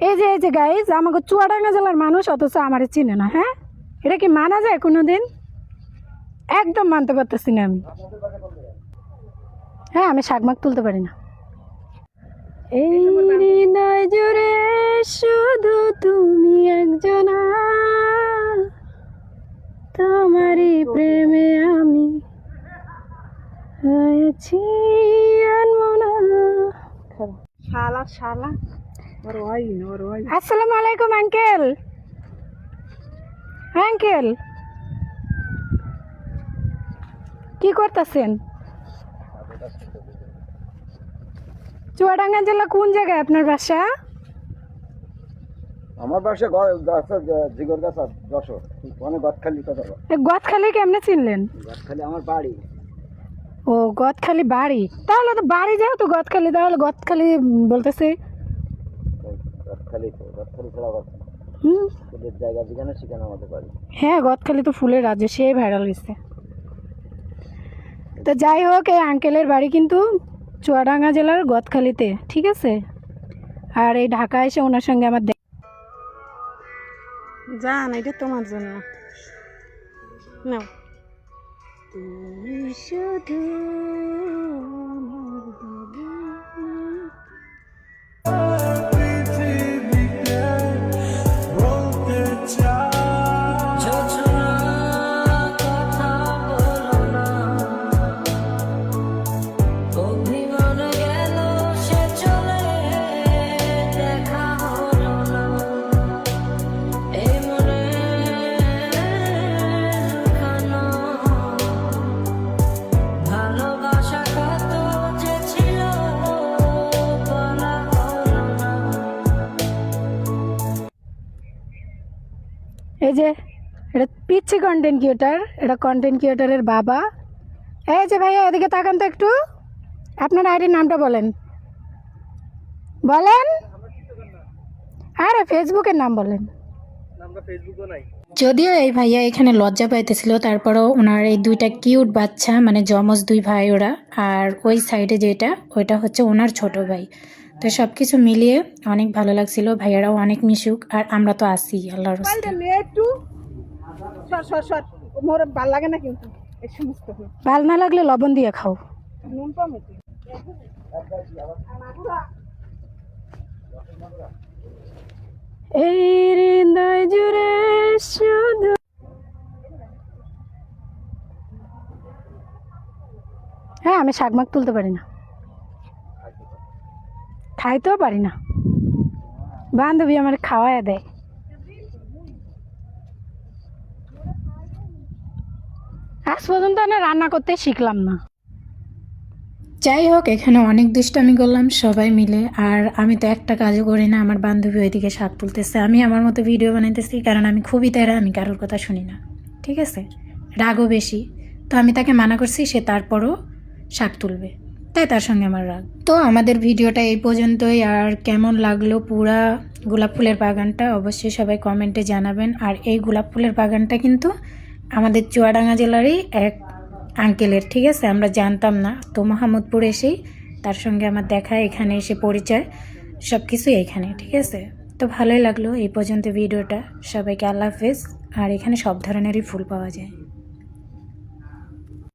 এই যে গাইজ, আমাকে চুয়াডাঙ্গা জেলার মানুষ অথচ আমার চিনে না। হ্যাঁ, এটা কি মানা যায় কোনোদিন? একদম মানতে পারতেছি না আমি। হ্যাঁ, আমি শাকমাক তুলতে পারি না। এই হৃদয় জুড়ে শুধু তুমি একজনা, তোমারই প্রেমে আমি হয়েছি আনমনা। শালা শালা আসসালামু আলাইকুম আঙ্কেল। আঙ্কেল কি করতেছেন? চুয়াডাঙ্গা জেলা কোন জায়গায় আপনার বাসা? আমার বাসা জিগর গাছা যশোর, মানে গদখালি কথা। গদখালি কেমনে চিনলেন? গদখালি আমার বাড়ি। ও, গদখালি বাড়ি। তাহলে তো বাড়ি যেহেতু গদখালি, তাহলে গদখালি বলতেছে। গদখালি তো, গদখালি ছাড়া কথা ফুলের জায়গা যেখানে সেখানে আমাদের বাড়ি। হ্যাঁ, গদখালি তো ফুলের রাজ্য, সেই ভাইরাল হয়েছে। তো যাই হোক, এই আঙ্কেলের বাড়ি কিন্তু চুয়াডাঙ্গা জেলার গদখালিতে, ঠিক আছে। আর এই ঢাকা এসে ওনার সঙ্গে আমার জান, এটা তোমার জন্য নাও। তুমি শুধু এই যে এটা পিচ্ছি কন্টেন্ট ক্রিয়েটার, এটা কন্টেন্ট ক্রিয়েটারের বাবা। এই যে ভাইয়া এদিকে তাকান তো একটু, আপনার আইডির নামটা বলেন। আরে ফেসবুকের নাম বলেন। যদিও এই ভাইয়া এখানে লজ্জা পাইতেছিল, তারপরেও ওনার এই দুইটা কিউট বাচ্চা, মানে যমজ দুই ভাই ওরা, আর ওই সাইডে যেটা ওইটা হচ্ছে ওনার ছোট ভাই। তো সব কিছু মিলিয়ে অনেক ভালো লাগছিল। ভাইয়ারাও অনেক মিশুক, আর আমরা তো আসি আল্লাহর রাস্তায়। একটু মোর ভাল লাগে না, কিন্তু এই সমস্ত ভাল না লাগলে লবণ দিয়ে খাও। নুন পামে এই হৃদয় জুড়ে শুধু। হ্যাঁ, আমি শাকমাক তুলতে পারি না, খাইতেও পারি না। বান্ধবী আমার খাওয়ায় দেয়। আজ পর্যন্ত না রান্না করতে শিখলাম না। যাই হোক, এখানে অনেক দুষ্টামি করলাম সবাই মিলে, আর আমি তো একটা কাজও করি না। আমার বান্ধবী ওইদিকে শাক তুলতেছে, আমি আমার মতো ভিডিও বানাইতেছি, কারণ আমি খুবই তেরা, আমি কারোর কথা শুনি না, ঠিক আছে। রাগও বেশি, তো আমি তাকে মানা করছি, সে তারপরও শাক তুলবে, তাই তার সঙ্গে আমার রাগ। তো আমাদের ভিডিওটা এই পর্যন্তই। আর কেমন লাগলো পুরা গোলাপ ফুলের বাগানটা অবশ্যই সবাই কমেন্টে জানাবেন। আর এই গোলাপ ফুলের বাগানটা কিন্তু আমাদের চুয়াডাঙ্গা জেলারই এক আঙ্কেলের, ঠিক আছে। আমরা জানতাম না, তো মোহাম্মদপুর এসেই তার সঙ্গে আমার দেখা, এখানে এসে পরিচয়, সব কিছুই এখানে, ঠিক আছে। তো ভালোই লাগলো এই পর্যন্ত ভিডিওটা। সবাইকে আল্লাহ হাফেজ। আর এখানে সব ধরনেরই ফুল পাওয়া যায়।